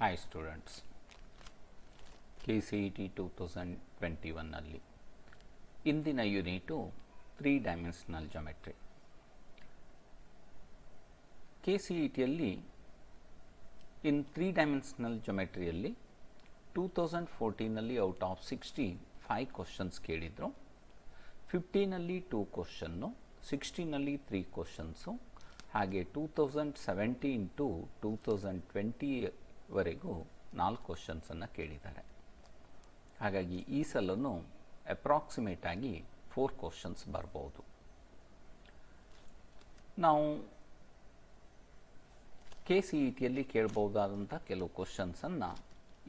Hi students, KCET 2021 ನಲ್ಲಿ ಇಂದಿನ unit 3 dimensional geometry. KCETಯಲ್ಲಿ ಇನ್ 3 ಡೈಮೆನ್ಷನಲ್ ಜಾಮೆಟ್ರಿಯಲ್ಲಿ 2014ನಲ್ಲಿ ಔಟ್ ಆಫ್ 60 5 ಕ್ವಶನ್ಸ್ ಕೇಳಿದ್ರು. 15ನಲ್ಲಿ 2 ಕ್ವಶನ್ನು, 16ನಲ್ಲಿ 3 ಕ್ವಶನ್ಸು, ಹಾಗೆ 2017 ಟು 2020 ವರೆಗೂ 4 ಕ್ವಶನ್ಸನ್ನು ಕೇಳಿದ್ದಾರೆ. ಹಾಗಾಗಿ ಈ ಸಲನೂ ಅಪ್ರಾಕ್ಸಿಮೇಟ್ ಆಗಿ 4 ಕ್ವಶನ್ಸ್ ಬರ್ಬೋದು. ನಾವು KCETಯಲ್ಲಿ ಕೇಳಬಹುದಾದಂಥ ಕೆಲವು ಕ್ವಶನ್ಸನ್ನು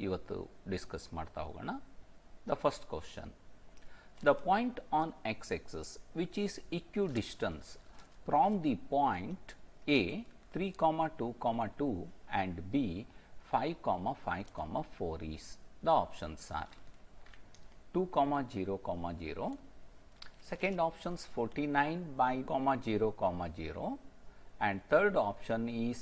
ಇವತ್ತು ಡಿಸ್ಕಸ್ ಮಾಡ್ತಾ ಹೋಗೋಣ. The first question, the point on X Axis which is equidistant from the point A 3,2,2 and B 5,5,4 is. The options are 2,0,0, second options 49 by 0,0, and third option is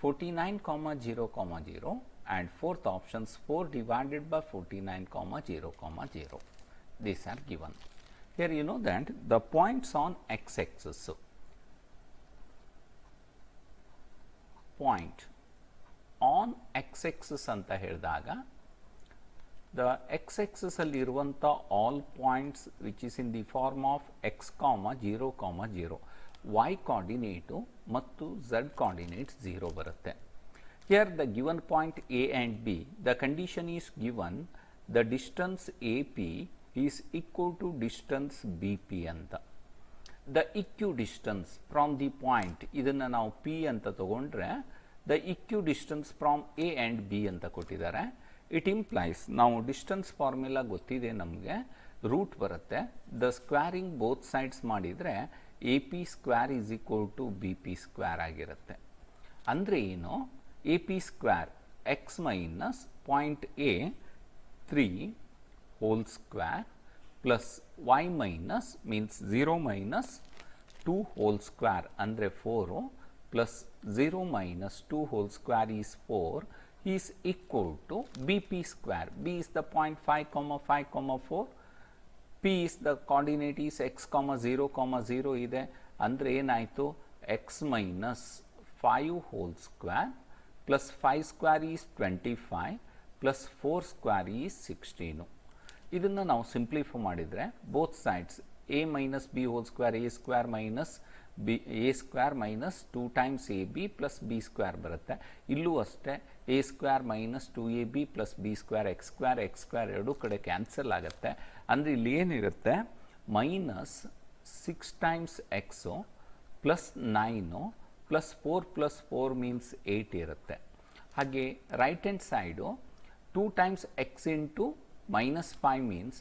49,0,0, and fourth options 4 divided by 49,0,0. These are given. Here you know that the points on x-axis, point on x-axis ಅಂತ ಹೇಳಿದಾಗ the x-axis ಅಲ್ಲಿ ಇರುವಂಥ all points which is in the form of x, 0, 0, y coordinate ಮತ್ತು z coordinate 0 ಬರುತ್ತೆ. Here the given point A and B, the condition is given the distance AP is equal to distance BP ಅಂತ. The equidistance from the point, ಇದನ್ನು ನಾವು P ಅಂತ ತಗೊಂಡ್ರೆ the equidistance from A and B ಅಂತ ಕೊಟ್ಟಿದ್ದಾರೆ. It implies, ನಾವು distance formula ಗೊತ್ತಿದೆ ನಮಗೆ, ರೂಟ್ ಬರುತ್ತೆ. ದ ಸ್ಕ್ವೇರಿಂಗ್ ಬೋತ್ ಸೈಡ್ಸ್ ಮಾಡಿದರೆ AP square is equal to BP square ಆಗಿರುತ್ತೆ. ಅಂದರೆ ಏನು? AP square x minus point A 3 whole square plus y minus means 0 minus 2 whole square ಅಂದರೆ 4 plus 0 minus 2 whole square is 4 is equal to BP square. B is the point 5,5,4, P is the coordinate is x, 0, 0 ಇದೆ. ಅಂದರೆ ಏನಾಯಿತು? x minus 5 whole square plus 5 square is 25 plus 4 square is 16. ಇದನ್ನು ನಾವು simplify ಮಾಡಿದರೆ both sides a minus b whole square a square minus a square minus 2 times ab plus b square ಬರುತ್ತೆ. ಇಲ್ಲೂ ಅಷ್ಟೇ a square minus 2ab plus b square x square ಎರಡೂ ಕಡೆ cancel ಆಗುತ್ತೆ. ಅಂದರೆ ಇಲ್ಲಿ ಏನಿರುತ್ತೆ? Minus 6 times x plus 9 plus 4 means 8 ಇರುತ್ತೆ. ಹಾಗೆ right hand side 2 times x into minus 5 means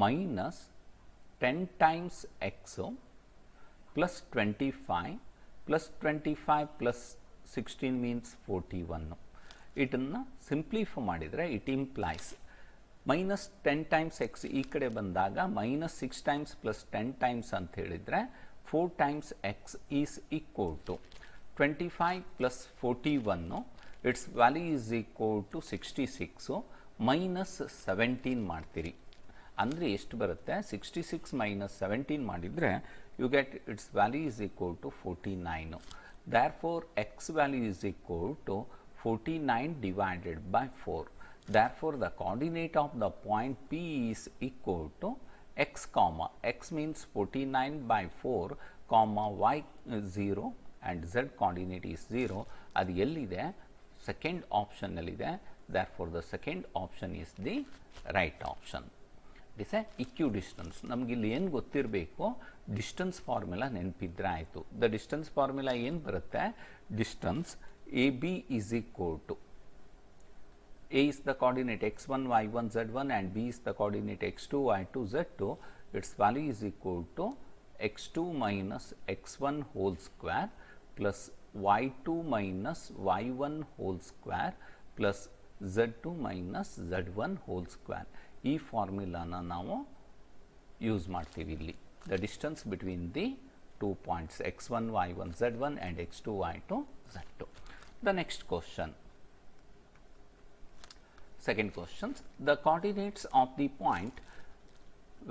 minus 10 times x plus 25 plus 25 plus 16 means 41. ಇದನ್ನು simplify ಮಾಡಿದರೆ it implies minus 10 times x ಈ ಕಡೆ ಬಂದಾಗ ಮೈನಸ್ 6 times ಪ್ಲಸ್ 10 times ಅಂತ ಹೇಳಿದರೆ 4 times x is equal to 25 plus 41, its value is equal to 66 minus 17 ಮಾಡ್ತೀರಿ. ಅಂದರೆ ಎಷ್ಟು ಬರುತ್ತೆ? 66 ಮೈನಸ್ 17 ಮಾಡಿದರೆ you get its value is equal to 49. Therefore, x value is equal to 49 divided by 4. Therefore, the coordinate of the point P is equal to x, x means 49 by 4, y 0 and z coordinate is 0. ಅದು ಎಲ್ಲಿದೆ? Second ಆಪ್ಷನ್ನಲ್ಲಿದೆ. Therefore, the second option is the right option. It's a equidistance. ನಮಗಿಲ್ಲಿ ಏನು ಗೊತ್ತಿರಬೇಕು? Distance formula ನೆನಪಿದ್ರೆ ಆಯಿತು. The distance formula ಏನು ಬರುತ್ತೆ? Distance A B is equal to A is the coordinate x1 y1 z1 and B is the coordinate x2 y2 z2. Its value is equal to x2 minus x1 whole square plus y2 minus y1 whole square plus z2 minus z1 whole square. ಈ ಫಾರ್ಮುಲಾನ ನಾವು use ಮಾಡ್ತೀವಿ ಇಲ್ಲಿ. The distance between the 2 points x1 y1 z1 and x2 y2 z2. The next question, Second question, the coordinates of the point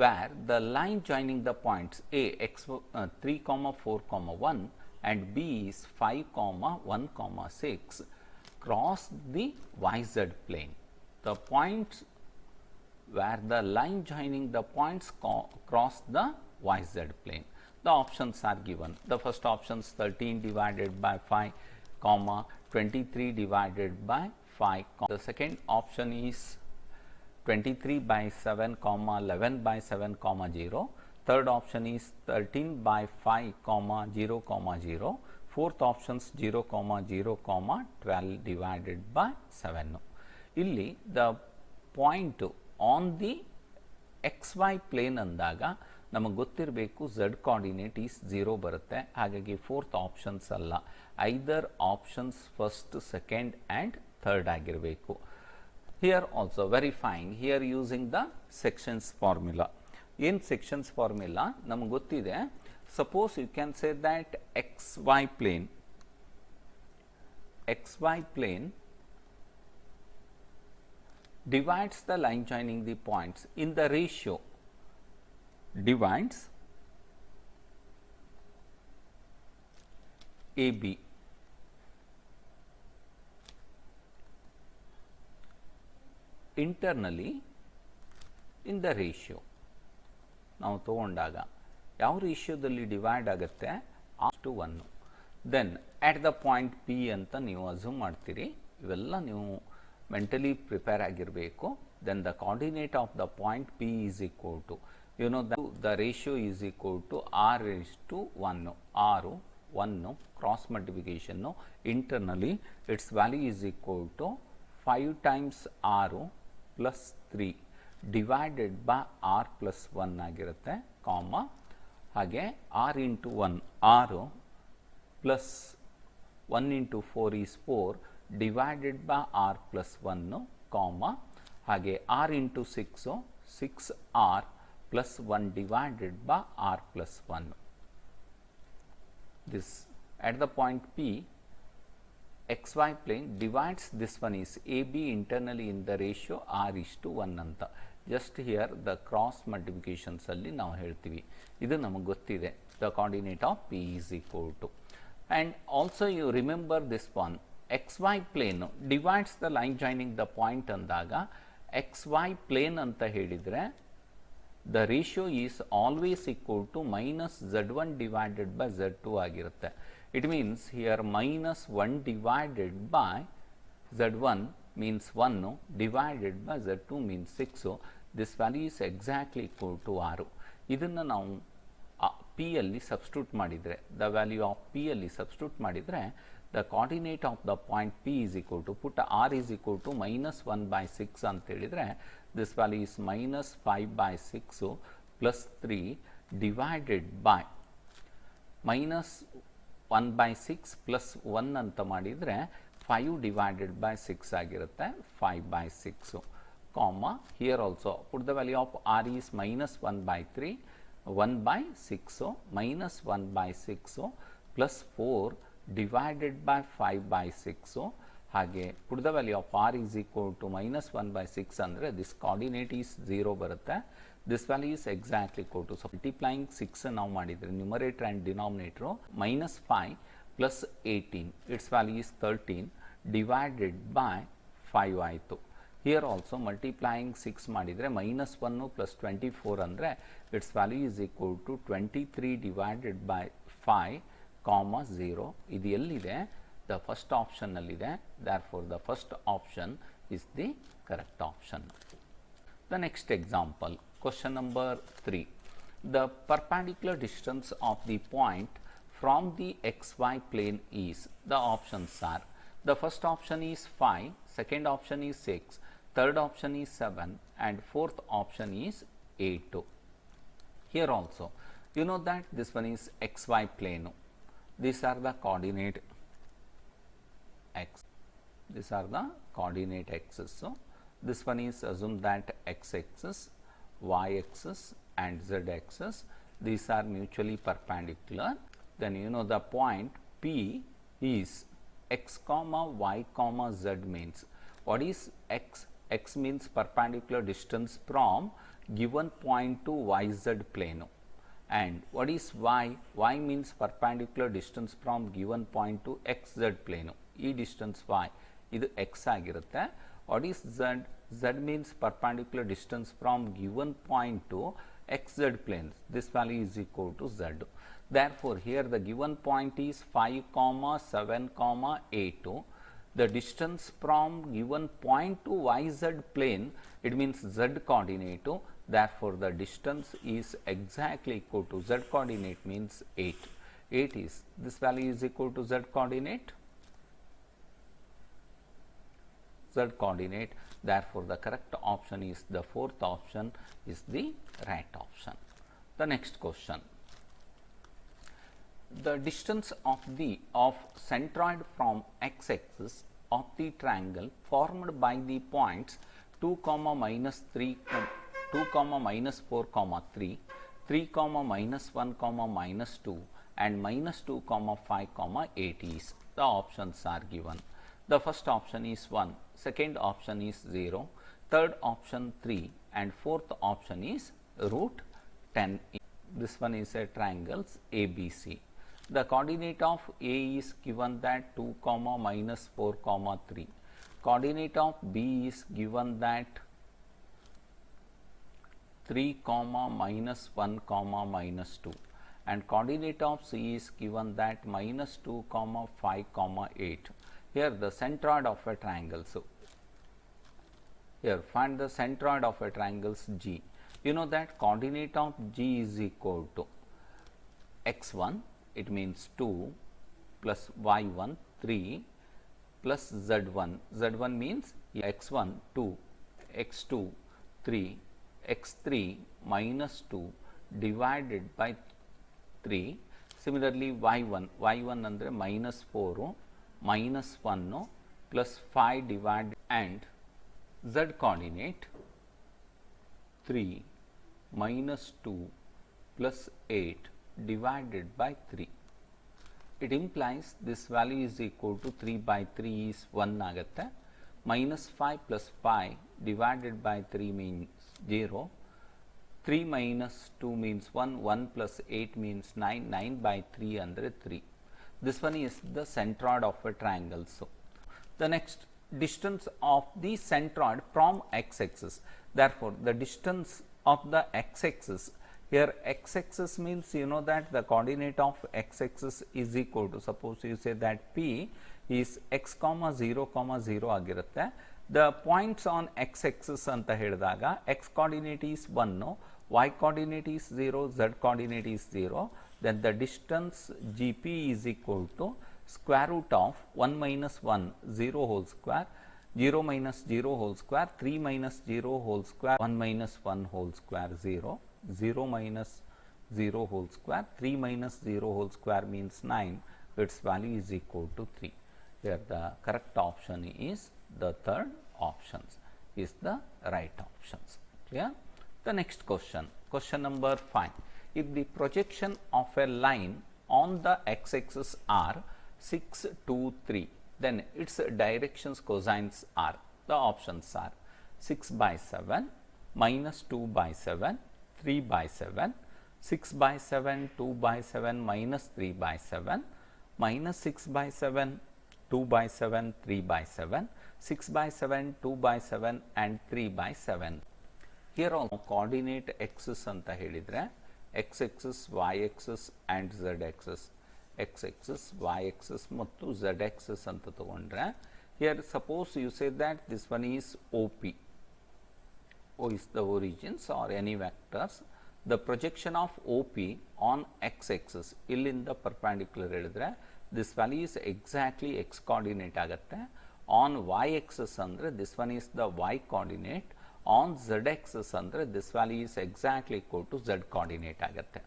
where the line joining the points A x 3 comma 4 comma 1 and B is 5 comma 1 comma 6 cross the yz plane. The points where the line joining the points cross the yz plane. The options are given. The first option is 13 divided by 5 comma 23 divided by 5. The second option is 23 by 7 comma 11 by 7 comma 0. Third option is 13 by 5 comma 0 comma 0. Fourth option is 0 comma 0 comma 12 divided by 7. Illi the point on the xy plane ಅಂದಾಗ ನಮಗೆ ಗೊತ್ತಿರಬೇಕು z coordinate is 0 ಬರುತ್ತೆ. ಹಾಗಾಗಿ fourth options ಅಲ್ಲ, either options first, second and third ಆಗಿರಬೇಕು. Here also verifying, here using the sections formula. In sections formula ನಮಗೆ ಗೊತ್ತಿದೆ, suppose you can say that xy plane divides the line joining the points in the ratio divides AB internally in the ratio. ನಾವು ತಗೊಂಡಾಗ ಯಾವ ರೇಷಿಯೋದಲ್ಲಿ divide ಆಗುತ್ತೆ, to 1. Then at the point P ಅಂತ ನೀವು assume ಮಾಡ್ತೀರಿ. ಇವೆಲ್ಲ ನೀವು ಮೆಂಟಲಿ ಪ್ರಿಪೇರ್ ಆಗಿರಬೇಕು. Then the coordinate of the point P is equal to, you know the ratio is equal to r is to 1. R 1 cross multiplication internally it's value is equal to 5 times r plus 3 divided by r plus 1 ಆಗಿರುತ್ತೆ, comma ಹಾಗೆ r into 1 ಆರು plus 1 into 4 is 4 divided by r plus 1 comma ಹಾಗೆ r into 6 6 r plus 1 divided by r plus 1. This at the point P, xy plane divides this one is AB internally in the ratio r is to 1 ಅಂತ. Just here the cross multiplications ಅಲ್ಲಿ ನಾವು ಹೇಳ್ತೀವಿ. ಇದು ನಮಗೆ ಗೊತ್ತಿದೆ, the coordinate of P is equal to. And also you remember this one, xy plane divides the line joining the point ಅಂದಾಗ xy plane ಅಂತ ಹೇಳಿದರೆ the ratio is always equal to minus z1 divided by z2 ಆಗಿರುತ್ತೆ. It means here minus 1 divided by z1 means 1 divided by z2 means 6. This value is exactly equal to 6. ಇದನ್ನು ನಾವು p ಅಲ್ಲಿ substitute ಮಾಡಿದರೆ, the value of p ಅಲ್ಲಿ substitute ಮಾಡಿದರೆ the coordinate of the point P is equal to, put r is equal to minus 1 by 6 ಅಂತ ಹೇಳಿದರೆ this value is minus 5 by 6 plus 3 divided by minus 1 by 6 plus 1 ಅಂತ ಮಾಡಿದರೆ 5 divided by 6 ಆಗಿರುತ್ತೆ, 5 by 6 comma here also put the value of r is minus 1 by 3 1 by 6 minus 1 by 6 plus 4 divided by 5 by 6 ಹಾಗೆ put the value of r is equal to minus 1 by 6 ಅಂದರೆ this coordinate is 0 ಬರುತ್ತೆ. This value is exactly equal to, so multiplying 6 ನಾವು ಮಾಡಿದರೆ numerator and denominator minus 5 plus 18 its value is 13 divided by 5 ಆಯಿತು. Here also multiplying 6 ಮಾಡಿದರೆ minus 1 plus 24 ಅಂದರೆ its value is equal to 23 divided by 5 comma 0. ಇದು ಎಲ್ಲಿದೆ? The first option ನಲ್ಲಿದೆ. Therefore the first option is the correct option. The next example, question number 3. The perpendicular distance of the point from the xy plane is, the options are, the first option is 5, second option is 6, third option is 7 and fourth option is 8. Here also you know that this one is xy plane. These are the coordinate x. These are the coordinate axes. So this one is assume that x axis, y axis and z axis, these are mutually perpendicular. Then you know the point P is x comma y comma z means what is x? x means perpendicular distance from given point to yz plane. And what is y? Y means perpendicular distance from given point to xz plane. ಈ distance y ಇದು x ಆಗಿರುತ್ತೆ. What is z? Z means perpendicular distance from given point to xz planes. This value is equal to z. Therefore, here the given point is 5, 7, 8. The distance from given point to yz plane, it means z coordinate. Therefore, the distance is exactly equal to z coordinate means 8. 8 is, this value is equal to z coordinate. Z coordinate. Therefore, the correct option is the fourth option is the right option. The next question. The distance of centroid from x-axis of the triangle formed by the points 2, -3, 2, -4, 3, 3, -1, -2 and -2, 5, 8 is. The options are given. The first option is 1, second option is 0, third option 3 and fourth option is root 10. This one is a triangles ABC. The coordinate of A is given that 2, -4, 3. Coordinate of B is given that 3, -1, -2 and coordinate of C is given that -2, 5, 8. Here the centroid of a triangle. So, here find the centroid of a triangles G. You know that coordinate of G is equal to x1, it means 2 plus y1 3 plus z1. Z1 means x1 2, x2 3, x3 -2 divided by 3. Similarly, y1 andre -4 -1 plus 5 divided and z coordinate 3 -2 plus 8 divided by 3. It implies this value is equal to 3 by 3 is 1 ಆಗುತ್ತೆ. -5 plus 5 divided by 3 means 0. 3 minus 2 means 1, 1 plus 8 means 9, 9 by 3 andre 3. This one is the centroid of a triangle. So, the next distance of the centroid from x-axis. Therefore, the distance of the x-axis, here x-axis means you know that the coordinate of x-axis is equal to, suppose you say that P is x, 0, 0 ಆಗಿರುತ್ತೆ. The points on x-axis ಅಂತ ಹೇಳಿದಾಗ x coordinate is 1, y coordinate is 0, z coordinate is 0. Then the distance GP is equal to square root of 1 minus 1, 0 whole square, 0 minus 0 whole square, 3 minus 0 whole square, 1 minus 1 whole square 0, 0 minus 0 whole square, 3 minus 0 whole square means 9, its value is equal to 3. Here the correct option is the third options is the right options. Clear? The next question, question number 5. If the projection of a line on the x-axis are 6, 2, 3, then its directions cosines are. The options are 6 by 7, minus 2 by 7, 3 by 7, 6 by 7, 2 by 7, minus 3 by 7, minus 6 by 7, 2 by 7, 3 by 7, 6 by 7, 2 by 7 and 3 by 7. Here all coordinate axis anta helidre x-axis, y-axis and z-axis. x-axis, y-axis ಮತ್ತು z-axis ಅಂತ ತಗೊಂಡ್ರೆ, here suppose you say that this one is OP. O is the origins or any vectors. The projection of OP on x-axis ಇಲ್ಲಿಂದ perpendicular ಹೇಳಿದ್ರೆ this value is exactly x coordinate ಆಗುತ್ತೆ. On y-axis ಅಂದ್ರೆ this one is the y coordinate. On z-axis andre this value is exactly equal to z coordinate ಆಗುತ್ತೆ.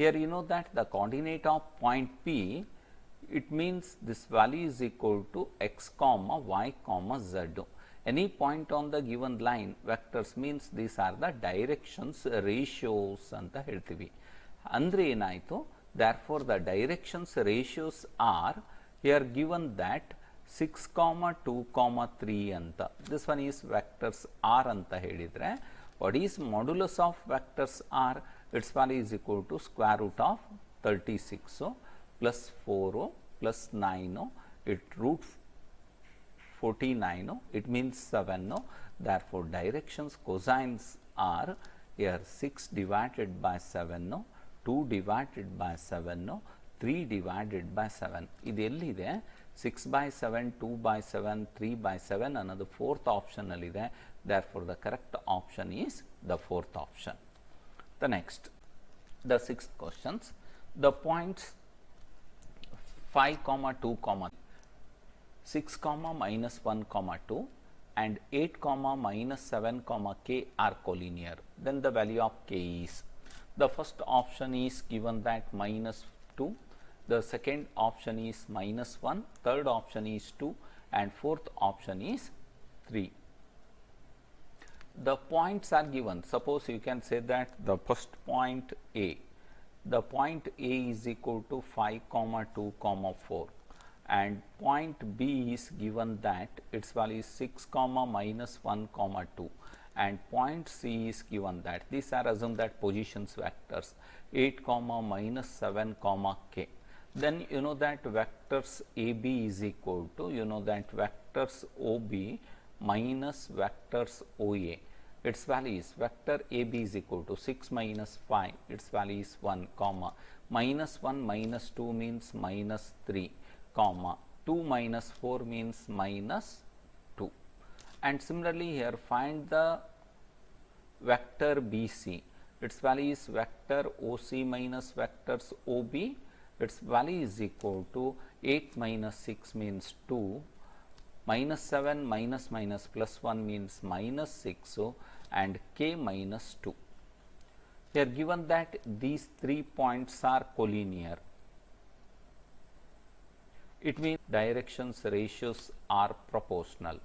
Here you know that the coordinate of point P, it means this value is equal to x, y, z. Any point on the given line vectors means these are the directions ratios ಅಂತ ಹೇಳ್ತೀವಿ. ಅಂದ್ರೆ ಏನಾಯಿತು, therefore the directions ratios are here given that 6, 2, 3 ಅಂತ. This one is vectors r ಅಂತ ಹೇಳಿದರೆ, what is modulus of vectors r? Its value is equal to square root of 36 plus 4 plus 9, it root 49, it means 7. Therefore, directions cosines are here 6 divided by 7, 2 divided by 7, 3 divided by 7. ಇದು ಎಲ್ಲಿದೆ? 6 by 7, 2 by 7, 3 by 7 ಅನ್ನೋದು fourth option ಅಲ್ಲಿದೆ. Therefore, the correct option is the fourth option. The next, the sixth questions, the points 5, 2, 6, minus 1, 2 and 8, minus 7, k are collinear. Then the value of k is, the first option is given that minus 2, the second option is minus 1, third option is 2 and fourth option is 3. The points are given. Suppose you can say that the first point A, the point A is equal to 5, 2, 4 and point B is given that its value is 6, minus 1, 2 and point C is given that these are assumed that positions vectors 8, minus 7, k. Then you know that vectors AB is equal to, you know that vectors OB minus vectors OA. Its value is vector AB is equal to 6 minus 5, its value is 1, minus 1 minus 2 means minus 3, 2 minus 4 means minus 2. And similarly here find the vector BC, its value is vector OC minus vectors OB, its value is equal to 8 minus 6 means 2, minus 7 minus minus plus 1 means minus 6 and k minus 2. Here given that these 3 points are collinear, it means directions ratios are proportional.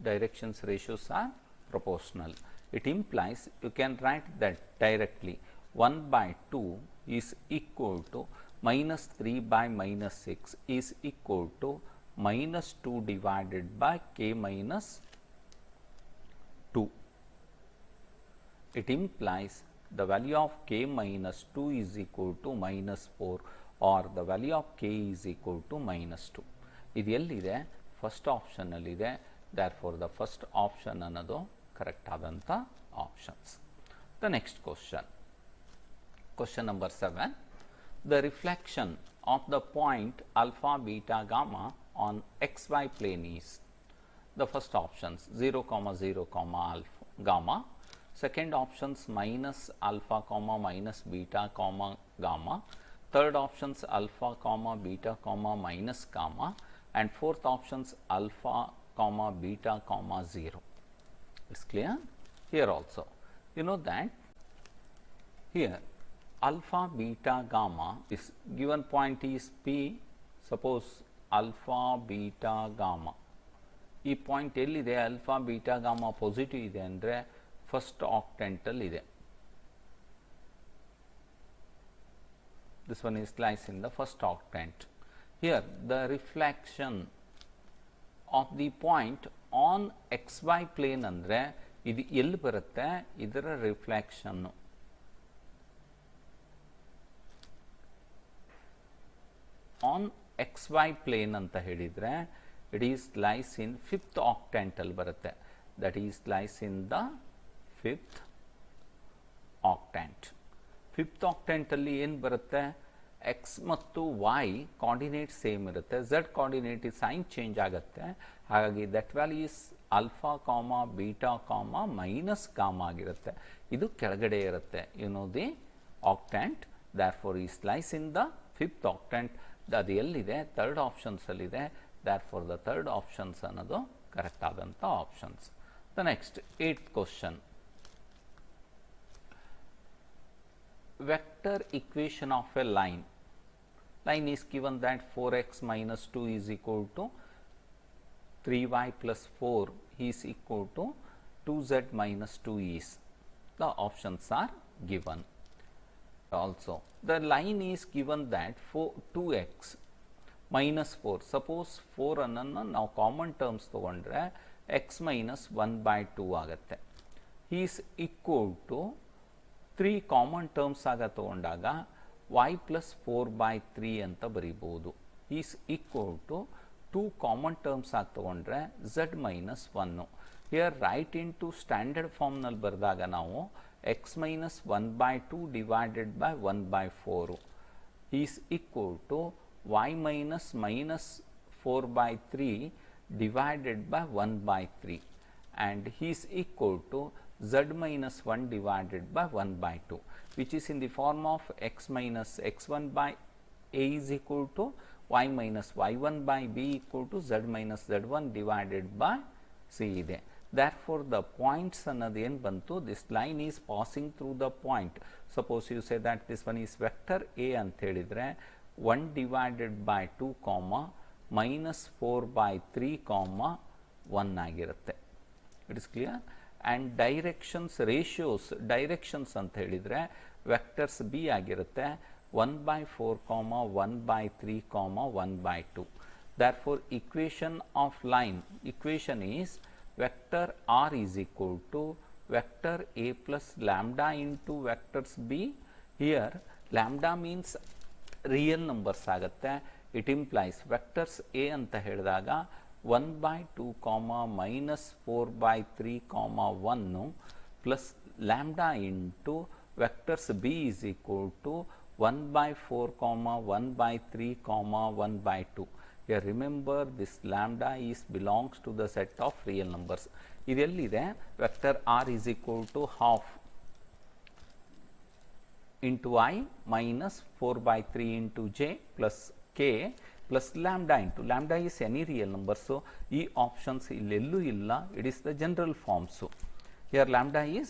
Directions ratios are proportional. It implies you can write that directly 1 by 2 is equal to minus 3 by minus 6 is equal to minus 2 divided by k minus 2. It implies the value of k minus 2 is equal to minus 4 or the value of k is equal to minus 2. ಇದು ಎಲ್ಲಿದೆ? First option ಅಲ್ಲಿದೆ. therefore the first option ಅನ್ನೋದು correct ಆದಂಥ options. The next question, question number 7, the reflection of the point alpha, beta, gamma on xy plane is, the first options 0, 0, alpha, gamma, second options minus alpha, minus beta, gamma, third options alpha, beta, minus gamma and fourth options alpha, beta, 0. It's clear? Here also you know that here alpha, beta, gamma is given point is P, suppose alpha, beta, gamma. ಈ point ಎಲ್ಲಿದೆ? Alpha, beta, gamma positive ಇದೆ ಅಂದರೆ first ಆಕ್ಟೆಂಟಲ್ ಇದೆ. This one is lies in the first octant. Here the reflection of the point on xy plane ಅಂದರೆ ಇದು ಎಲ್ಲಿ ಬರುತ್ತೆ? ಇದರ ರಿಫ್ಲೆಕ್ಷನ್ ಆನ್ xy plane ಅಂತ ಹೇಳಿದರೆ it is lies in fifth octant ಅಲ್ಲಿ ಬರುತ್ತೆ. that is lies in the fifth octant. fifth octant ಅಲ್ಲಿ ಏನು ಬರುತ್ತೆ? x ಮತ್ತು y coordinate ಸೇಮ್ ಇರುತ್ತೆ, z coordinate ಸೈನ್ ಚೇಂಜ್ ಆಗುತ್ತೆ. ಹಾಗಾಗಿ that value is alpha, beta, minus gamma ಆಗಿರುತ್ತೆ. ಇದು ಕೆಳಗಡೆ ಇರುತ್ತೆ. you know the octant, therefore is lies in the fifth octant. ಅದು ಎಲ್ಲಿದೆ? ಥರ್ಡ್ ಆಪ್ಷನ್ಸ್ ಅಲ್ಲಿದೆ. therefore the third options ಅನ್ನೋದು ಕರೆಕ್ಟ್ ಆದಂಥ options. The next 8th question, vector equation of a line. Line is given that 4x minus 2 is equal to 3y plus 4 is equal to 2z minus 2 is. The options are given. Also the line is given that for 2x minus 4, suppose 4 ಅನ್ನನ್ನು ನಾವು common terms ತಗೊಂಡ್ರೆ x minus 1 by 2 ಆಗುತ್ತೆ. Is equal to 3 common terms ಆಗ ತಗೊಂಡಾಗ y plus 4 by 3 ಅಂತ ಬರೀಬಹುದು. Is equal to 2 common terms ಆಗಿ ತಗೊಂಡ್ರೆ z minus 1. Here write into standard ಫಾರ್ಮ್ನಲ್ಲಿ ಬರೆದಾಗ ನಾವು x minus 1 by 2 divided by 1 by 4 is equal to y minus minus 4 by 3 divided by 1 by 3 and he is equal to z minus 1 divided by 1 by 2, which is in the form of x minus x1 by a is equal to y minus y1 by b equal to z minus z1 divided by c ಇದೆ. Therefore, the points ಅನ್ನೋದು ಏನು ಬಂತು, this line is passing through the point. Suppose you say that this one is vector a ಅಂತ ಹೇಳಿದ್ರೆ 1 divided by 2 comma minus 4 by 3 comma 1 ಆಗಿರುತ್ತೆ. It is clear? And directions ratios directions ಅಂತ ಹೇಳಿದ್ರೆ vectors b ಆಗಿರುತ್ತೆ 1 by 4 comma 1 by 3 comma 1 by 2. Therefore, equation of line equation is vector r is equal to vector a plus lambda into vectors b. Here lambda means real numbers ಆಗುತ್ತೆ. It implies vectors A ಅಂತ ಹೇಳಿದಾಗ 1 by 2 comma minus 4 by 3 comma 1 plus lambda into vectors B is equal to 1 by 4 comma 1 by 3 comma 1 by 2. Here remember this lambda is belongs to the set of real numbers. ಇದೆಲ್ಲಿದೆ, vector r is equal to half into I minus 4 by 3 into j plus k plus lambda into lambda is any real number. So, e options illellu illa, it is the general form. So, here lambda is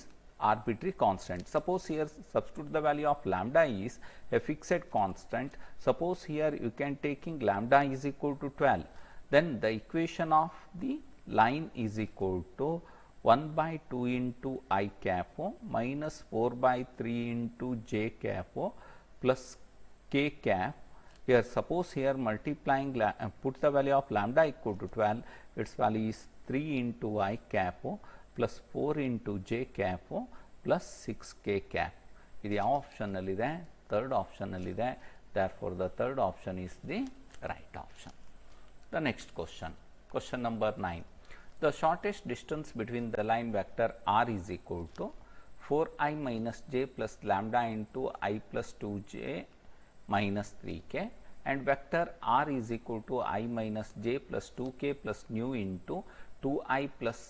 arbitrary constant. Suppose here substitute the value of lambda is a fixed constant. Suppose here you can taking lambda is equal to 12. Then the equation of the line is equal to 1 by 2 into I cap minus 4 by 3 into j cap plus k cap. Here suppose here multiplying put the value of lambda equal to 12, its value is 3 into I cap plus 4 into j cap plus 6 k cap. This is option allide, third option allide. Therefore, the third option is the right option. The next question, question number 9. The shortest distance between the line vector r is equal to 4i minus j plus lambda into I plus 2j minus 3k and vector r is equal to I minus j plus 2k plus nu into 2i plus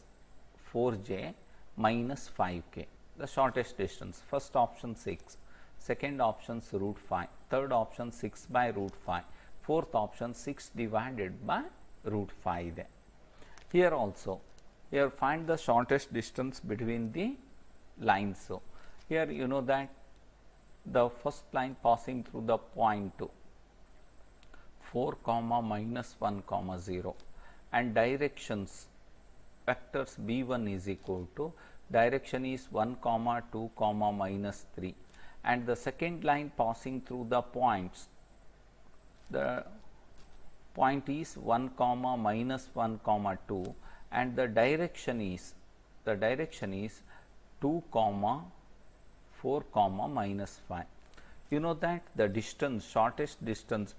4j minus 5k. The shortest distance, first option 6, second option root 5, third option 6 by root 5, fourth option 6 divided by root 5. Here also, here find the shortest distance between the lines. So, here you know that the first line passing through the point 4 comma minus 1 comma 0 and directions vectors b1 is equal to direction is 1 comma 2 comma minus 3 and the second line passing through the points, the point is 1 comma minus 1 comma 2 and the direction is 2 comma 4 comma minus 5. You know that the distance, shortest distance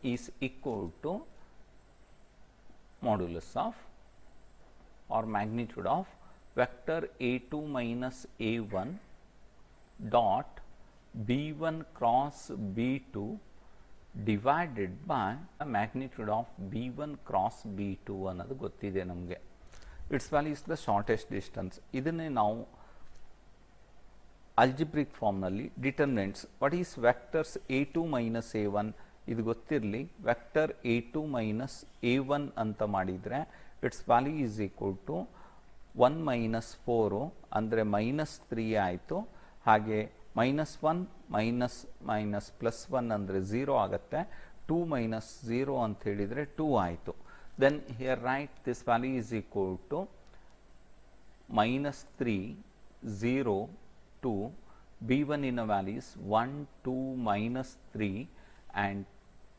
is equal to modulus of or magnitude of vector a2 minus a1 dot b1 cross b2 divided by the magnitude of b1 cross b2 ಅನ್ನೋದು ಗೊತ್ತಿದೆ ನಮಗೆ. Its value is the shortest distance. ಇದನ್ನೇ ನಾವು algebraic form ನಲ್ಲಿ determinants, what is vectors a2 minus a1 ಇದು ಗೊತ್ತಿರಲಿ, vector a2 minus a1 ಅಂತ ಮಾಡಿದರೆ its value is equal to 1 minus 4 ಅಂದರೆ minus 3 ಆಯಿತು. ಹಾಗೆ minus 1 minus minus plus 1 ಅಂದರೆ 0 ಆಗುತ್ತೆ. 2 minus 0 ಅಂತ ಹೇಳಿದರೆ 2 ಆಯಿತು. Then here write this value is equal to minus 3 0 to b1 in a value is 1, 2, minus 3 and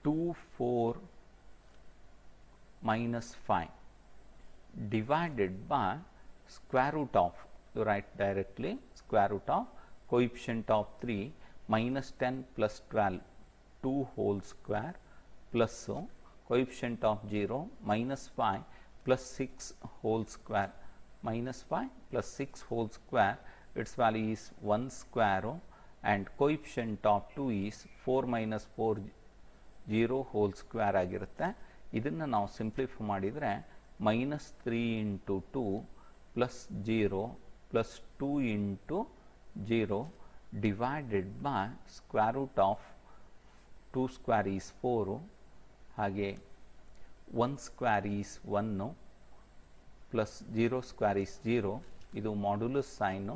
2, 4, minus 5 divided by square root of, you write directly square root of coefficient of 3 minus 10 plus 12 2 whole square plus coefficient of 0 minus 5 plus 6 whole square minus 5 plus 6 whole square, its value is 1 square and coefficient of 2 is 4 minus 4 0 whole square ಆಗಿರುತ್ತೆ. ಇದನ್ನು ನಾವು simplify ಮಾಡಿದರೆ minus 3 into 2 plus 0 plus 2 into 0 divided by square root of 2 square is 4 ಹಾಗೆ 1 square is 1 plus 0 square is 0. ಇದು modulus sign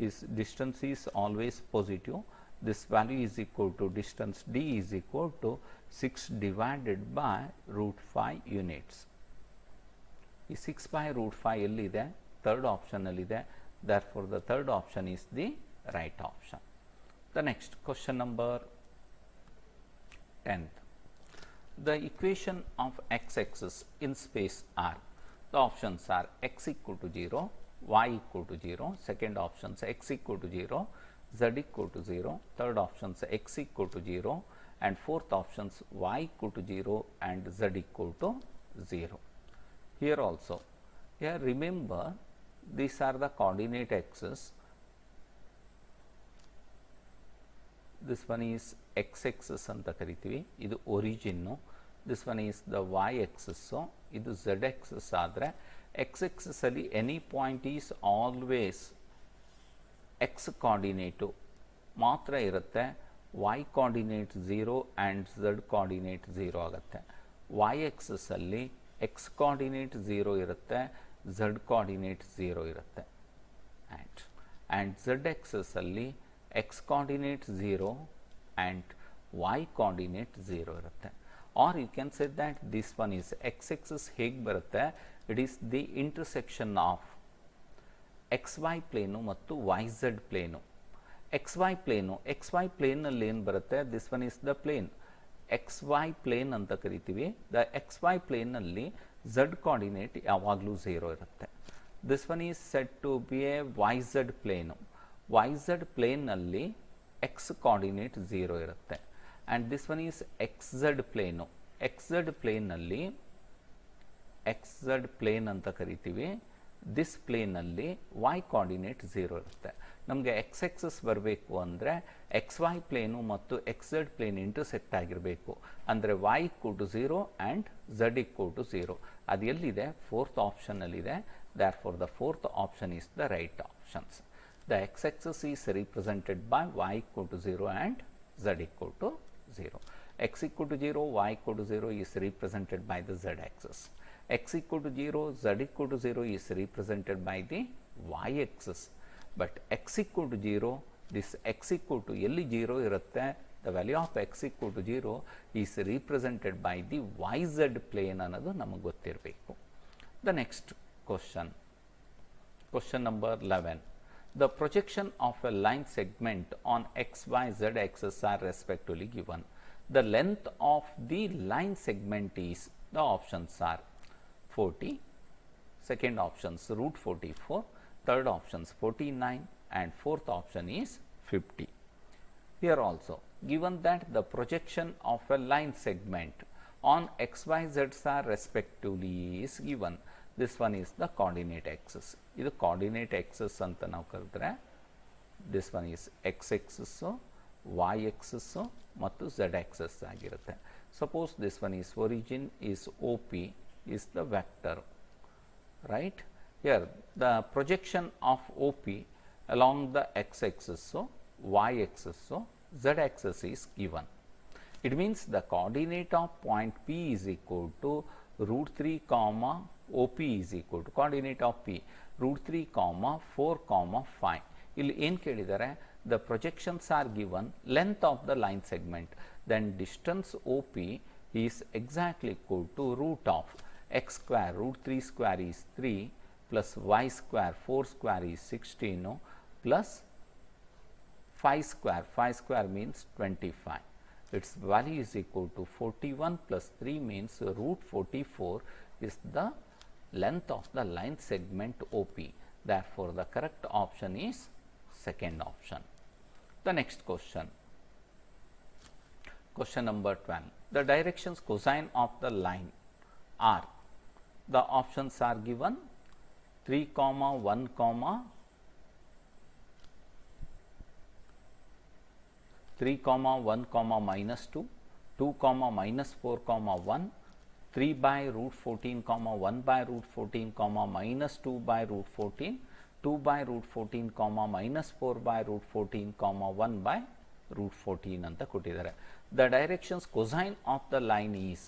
is distance is always positive. This value is equal to distance d is equal to 6 divided by root 5 units. ಈ 6 by root 5 ಎಲ್ಲಿದೆ? Third ಆಪ್ಷನಲ್ಲಿದೆ. therefore the third option is the right option. The next question number 10th. The equation of x-axis in space R. The options are x equal to 0, y equal to 0, second options x equal to 0, z equal to 0, third options x equal to 0 and fourth options y equal to 0 and z equal to 0. Here also, here remember these are the coordinate axes. This one is x-axis ಅಂತ ಕರಿತೀವಿ, ಇದು origin. This one is the y axis, ಇದು z axis ಆದರೆ x-axis ಅಲ್ಲಿ any point is always x coordinate ಮಾತ್ರ ಇರುತ್ತೆ. y coordinate 0 and z coordinate 0 ಆಗುತ್ತೆ. y axis ಅಲ್ಲಿ x ಕೋಆರ್ಡಿನೇಟ್ 0 ಇರುತ್ತೆ, z ಕೋಆರ್ಡಿನೇಟ್ 0 ಇರುತ್ತೆ. ಆ್ಯಂಡ್ z axis ಅಲ್ಲಿ x coordinate 0 and y coordinate 0 ಇರುತ್ತೆ. or you can say that this one is x-axis ಹೇಗೆ ಬರುತ್ತೆ, it is the intersection of xy plane ಮತ್ತು yz plane. xy ಪ್ಲೇನಲ್ಲಿ ಏನು ಬರುತ್ತೆ, this one is the plane, xy plane ಅಂತ ಕರಿತೀವಿ. The xy ಪ್ಲೇನಲ್ಲಿ z ಕೋಆರ್ಡಿನೇಟ್ ಯಾವಾಗಲೂ 0 ಇರುತ್ತೆ. this one is said to be a yz plane. yz ಪ್ಲೇನ್ನಲ್ಲಿ x ಕೋಆರ್ಡಿನೇಟ್ 0 ಇರುತ್ತೆ. And this one is xz plane. xz ಪ್ಲೇನ್ನಲ್ಲಿ xz ಪ್ಲೇನ್ ಅಂತ ಕರಿತೀವಿ. ದಿಸ್ ಪ್ಲೇನಲ್ಲಿ y ಕೋಆರ್ಡಿನೇಟ್ 0 ಇರುತ್ತೆ. ನಮಗೆ x ಆಕ್ಸಿಸ್ ಬರಬೇಕು ಅಂದರೆ ಎಕ್ಸ್ ವೈ ಪ್ಲೇನು ಮತ್ತು xz ಪ್ಲೇನ್ ಇಂಟರ್ಸೆಕ್ಟ್ ಆಗಿರಬೇಕು. ಅಂದರೆ y equal to 0 and z equal to 0. ಅದು ಎಲ್ಲಿದೆ? ಫೋರ್ತ್ ಆಪ್ಷನಲ್ಲಿದೆ. therefore the fourth option is the right options. The x-axis is represented by y equal to 0 and z equal to 0. x equal to 0, y equal to 0 is represented by the z-axis. x equal to 0, z equal to 0 is represented by the y-axis. But x equal to 0, this x equal to ಎಲ್ಲಿ 0 ಇರುತ್ತೆ, the value of x equal to 0 is represented by the yz plane ಅನ್ನೋದು ನಮಗೆ ಗೊತ್ತಿರಬೇಕು. The next question, question number 11. The projection of a line segment on x, y, z axis are respectively given. The length of the line segment is, the options are 40, second options root 44, third options 49 and fourth option is 50. Here also given that the projection of a line segment on x, y, z are respectively is given. This one is the coordinate axis. ಇದು coordinate axis ಅಂತ ನಾವು ಕರೆದ್ರೆ this one is x axis, y axis ಮತ್ತು z axis ಆಗಿರುತ್ತೆ. Suppose this one is origin is OP is the vector, right? Here the projection of OP along the x axis, y axis, z axis is given. It means the coordinate of point P is equal to root 3 comma OP is equal to coordinate of P root 3 comma 4 comma 5. ಇಲ್ಲಿ ಏನು ಕೇಳಿದರೆ, the projections are given length of the line segment, then distance OP is exactly equal to root of x square root 3 square is 3 plus y square 4 square is 16 plus phi square means 25. Its value is equal to 41 plus 3 means root 44 is the length of the line segment OP. Therefore, the correct option is second option. The next question. Question number 12. The directions cosine of the line are, the options are given 3, 1, 3, 1, minus 2, 2, minus 4, 1, 3 by root 14, 1 by root 14, minus 2 by root 14, 2 by root 14, minus 4 by root 14, 1 by root 14 ಅಂತ ಕೊಟ್ಟಿದ್ದಾರೆ. The directions cosine of the line is,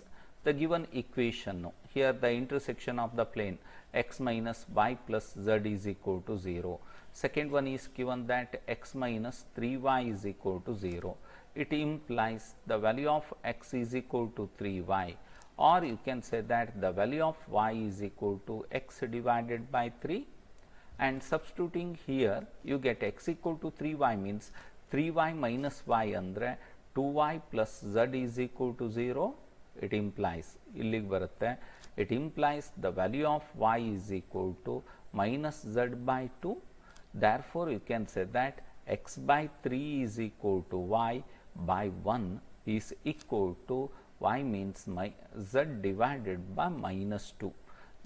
the given equation, here the intersection of the plane x minus y plus z is equal to 0. Second one is given that x minus 3y is equal to 0. It implies the value of x is equal to 3y, or you can say that the value of y is equal to x divided by 3, and substituting here you get x equal to 3y means 3y minus y andre 2y plus z is equal to 0. It implies illige barutte, it implies the value of y is equal to minus z by 2. Therefore, you can say that x by 3 is equal to y by 1 is equal to y means z divided by minus 2.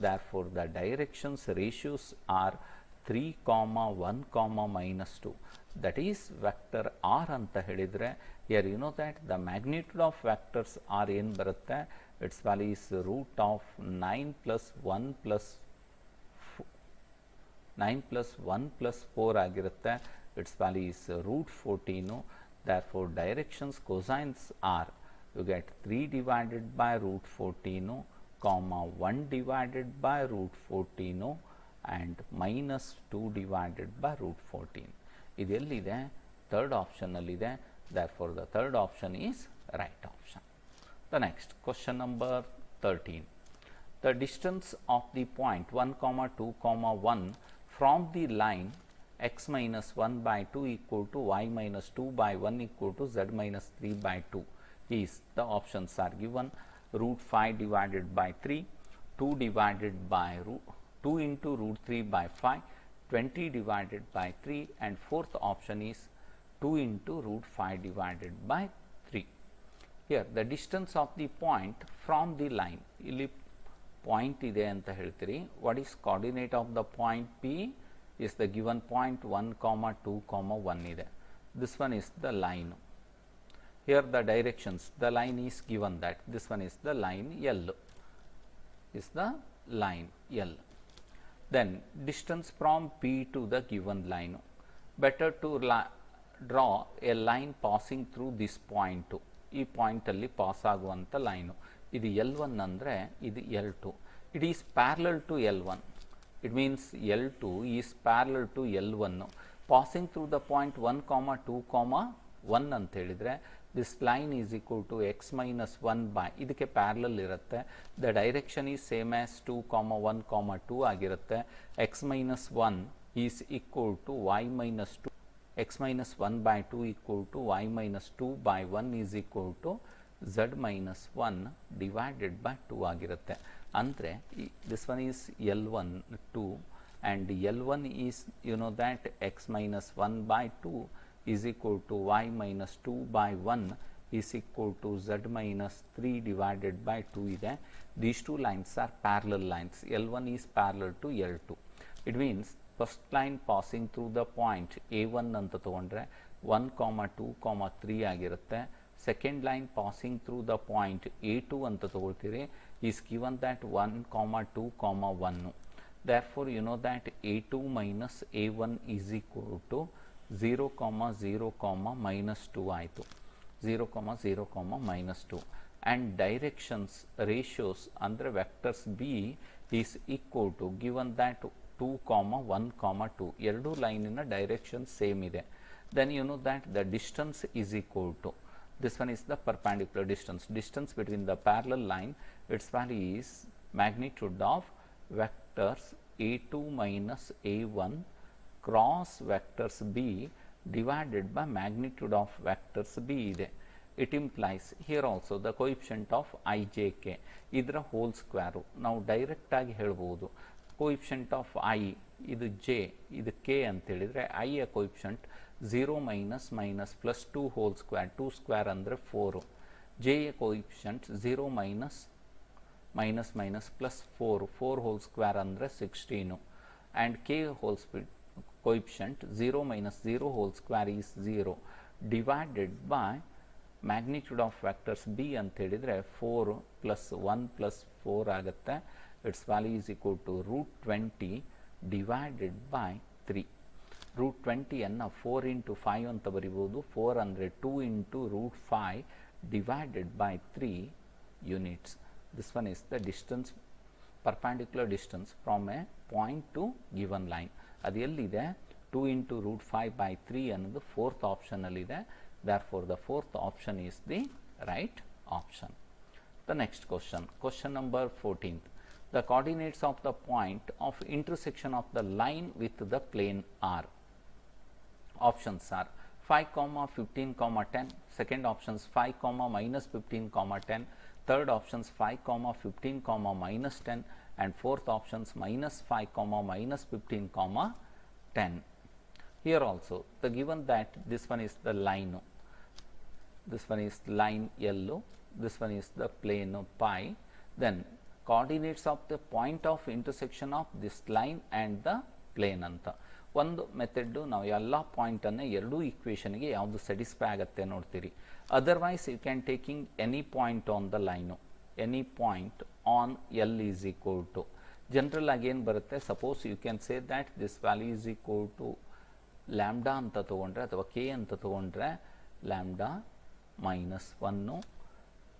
Therefore, the directions ratios are 3, 1, minus 2. That is vector r anta helidre. Here you know that the magnitude of vectors r ಏನು ಬರುತ್ತೆ, its value is root of 9 plus 1 plus 1 plus 4 ಆಗಿರುತ್ತೆ. Its value is root 14. Therefore, directions cosines are, you get 3 divided by root 14, 1 divided by root 14 and minus 2 divided by root 14. ಇದು ಎಲ್ಲಿದೆ? Third ಆಪ್ಷನ್ನಲ್ಲಿದೆ. Therefore, the third option is right option. The next question number 13. The distance of the point 1, 2, 1 from the line x minus 1 by 2 equal to y minus 2 by 1 equal to z minus 3 by 2 is, the options are given root 5 divided by 3, 2 divided by 2 into root 3 by 5, 20 divided by 3, and fourth option is 2 into root 5 divided by 3. Here the distance of the point from the line, ಇಲ್ಲಿ point ಇದೆ ಅಂತ ಹೇಳ್ತೀರಿ. What is coordinate of the point P is the given point 1, 2, 1 ಇದೆ. This one is the line. Here the directions, the line is given that this one is the line L, is the line L. Then distance from P to the given line. Better to draw a line passing through this point. ಈ point ಅಲ್ಲಿ pass ಆಗುವಂಥ line ಇದು L1 ಅಂದರೆ ಇದು L2. It is parallel to L1. It means L2 is parallel to L1 passing through the point 1, 2, 1 ಅಂತ ಹೇಳಿದರೆ this line is equal to x minus 1 by, ಇದಕ್ಕೆ parallel ಇರುತ್ತೆ. The direction is same as 2, 1, 2 ಆಗಿರುತ್ತೆ. X minus 1 is equal to y minus 2, x minus 1 by 2 equal to y minus 2 by 1 is equal to z minus 1 divided by 2 ಆಗಿರುತ್ತೆ. ಅಂದರೆ this one is L1 2 and L1 is, you know that x minus 1 by 2 is equal to y minus 2 by 1 is equal to z minus 3 divided by 2 ಇದೆ. These two lines are parallel lines. L1 is parallel to L2. It means first line passing through the point A1 ಅಂತ ತಗೊಂಡ್ರೆ 1, 2, 3 ಆಗಿರುತ್ತೆ. Second line passing through the point A2 ಅಂತ ತಗೊಳ್ತೀರಿ, is given that 1, 2, 1. Therefore, you know that A2 minus A1 is equal to 0, 0, minus 2 ಆಯಿತು. 0, 0, minus 2. And directions ratios ಅಂದರೆ vectors B is equal to, given that 2, 1, 2 ಎರಡು ಲೈನಿನ direction same ಇದೆ. Then you know that the distance is equal to, this one is the perpendicular distance between the parallel line. Its value is magnitude of vectors A2 minus A1 cross vectors B divided by magnitude of vectors B ಇದೆ. It implies here also the coefficient of I J K ಇದರ whole square. ನಾವು ಡೈರೆಕ್ಟಾಗಿ ಹೇಳ್ಬೋದು coefficient of I ಇದು J ಇದು K ಅಂತೇಳಿದರೆ ಐಯ coefficient 0 minus minus plus 2 whole square, 2 square ಅಂದರೆ 4. ಜೆಯ coefficient 0 minus minus minus plus 4, 4 whole square ಅಂದರೆ 16. And K whole coefficient 0 minus 0 whole square is 0 divided by magnitude of vectors b ಅಂತ ಹೇಳಿದರೆ 4 plus 1 plus 4 ಆಗುತ್ತೆ. its value is equal to root 20 divided by 3. root 20 ಅನ್ನು 4 into 5 ಅಂತ ಬರಿಬೋದು. 4 ಅಂದರೆ 2 into root 5 divided by 3 units. this one is the distance, perpendicular distance from a point to given line. ಅದು ಎಲ್ಲಿದೆ 2 into root 5 by 3 ಅನ್ನೋದು fourth ಆಪ್ಷನಲ್ಲಿದೆ. therefore the fourth option is the right option. The next question number 14th. The coordinates of the point of intersection of the line with the plane are. Options are 5, 15, 10. Second options 5, minus 15, 10. Third options 5, 15, minus 10. And fourth options minus 5, minus 15, 10. Here also the given that this one is the line, this one is line yellow, this one is the plane pi. Then coordinates of the point of intersection of this line and the plane ಅಂತ ಒಂದು method. ನಾವು ಎಲ್ಲ ಪಾಯಿಂಟನ್ನು ಎರಡೂ ಈಕ್ವೇಷನ್ಗೆ ಯಾವುದು satisfy ಆಗುತ್ತೆ ನೋಡ್ತೀರಿ. Otherwise you can taking any point on the line, any point on L is equal to general ಆಗಿ ಏನು ಬರುತ್ತೆ, suppose you can say that this value is equal to lambda ಅಂತ ತೊಗೊಂಡ್ರೆ ಅಥವಾ ಕೆ ಅಂತ ತೊಗೊಂಡ್ರೆ lambda minus 1,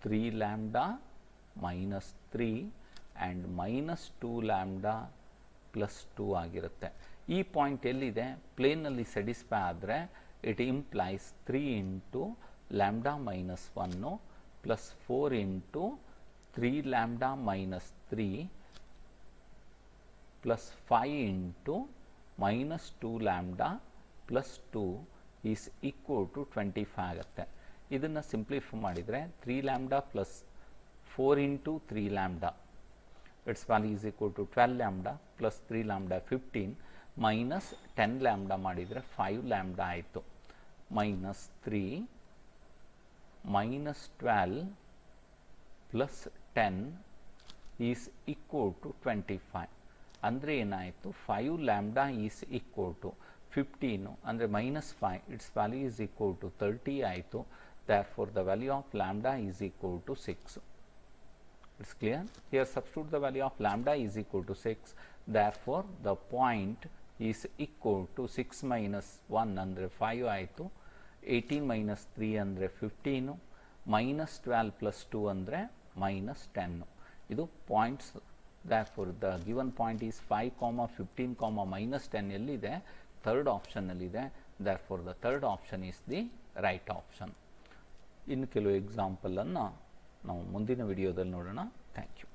3 lambda minus 3 and minus 2 lambda plus 2 ಆಗಿರುತ್ತೆ. ಈ ಪಾಯಿಂಟ್ ಎಲ್ಲಿದೆ ಪ್ಲೇನಲ್ಲಿ ಸ್ಯಾಟಿಸ್ಫೈ ಆದರೆ it implies 3 into lambda minus 1 plus 4 into 3 lambda minus 3 plus 5 into minus 2 lambda plus 2 is equal to 25 ಆಗುತ್ತೆ. ಇದನ್ನು ಸಿಂಪ್ಲಿಫೈ ಮಾಡಿದರೆ 3 lambda plus 4 into 3 lambda its value is equal to 12 lambda plus 3 lambda 15 minus 10 lambda ಮಾಡಿದರೆ 5 lambda ಆಯಿತು. Minus 3 minus 12 plus 10 is equal to 25. ಅಂದರೆ ಏನಾಯಿತು 5 lambda is equal to 15 ಅಂದರೆ minus 5 its value is equal to 30 ಆಯಿತು. therefore the value of lambda is equal to 6. It's clear? Here substitute the value of lambda is equal to 6. therefore the point is equal to 6 minus 1 ಅಂದರೆ 5 ಆಯಿತು. 18 minus 3 ಅಂದರೆ 15 minus 12 plus 2 ಅಂದರೆ minus 10. ಇದು points. therefore the given point is 5, 15, minus 10 ಎಲ್ಲಿದೆ third ಆಪ್ಷನ್ನಲ್ಲಿದೆ. therefore the third option is the right option. ಇನ್ನು ಕೆಲವು ಎಕ್ಸಾಂಪಲನ್ನು ನಾವು ಮುಂದಿನ ವಿಡಿಯೋದಲ್ಲಿ ನೋಡೋಣ. Thank you.